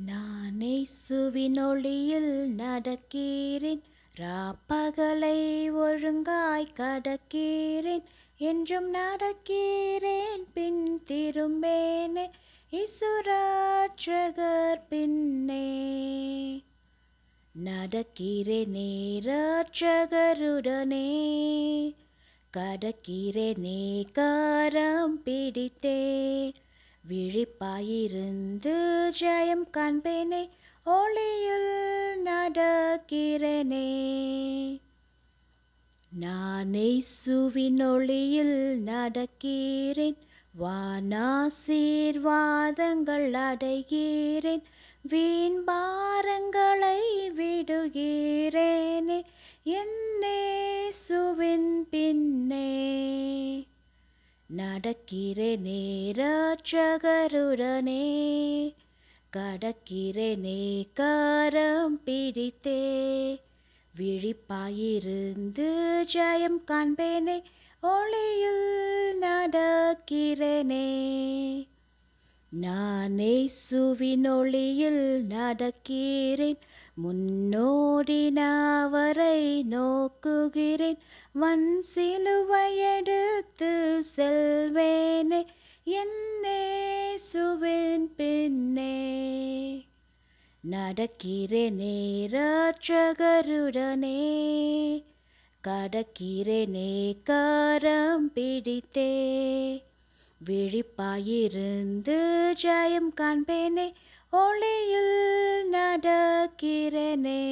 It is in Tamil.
நான் இயேசுவின் ஒளியில் நடக்கிறேன், ராப்பகலை ஒழுங்காய் கடக்கிறேன், என்றும் நடக்கிறேன் பின் திரும்பேனே, இயேசு இரட்சகர் பின்னே. நடக்கிறேனே இரட்சகருடனே, கடக்கிறேனே கரம் பிடித்தே, விழிப்பாயிருந்து ஜெயம் காண்பேனே, ஒளியில் நடக்கிறேனே. நான் இயேசுவின் ஒளியில் நடக்கிறேன், வானாசீர்வாதங்கள் அடைகிறேன், வீண் பாரங்களை விடுகிறேனே, என் இயேசுவின் பின்னே. நடக்கிறேனே இரட்சகருடனே, கடக்கிறேனே கரம் பிடித்தே, விழிப்பாயிருந்து ஜெயம் காண்பேனே, ஒளியில் நடக்கிறேனே. நான் இயேசுவின் ஒளியில் நடக்கிறேன், முன்னோடி அவரை நோக்குகிறேன், வன் சிலுவை எடுத்து செல்வேனே, என் இயேசுவின் பின்னே. நடக்கிறேனே இரட்சகருடனே, கடக்கிறேனே கரம் பிடித்தே, விழிப்பாயிருந்து ஜெயம் காண்பேனே, ஒளியில் நடக்கிறேனே.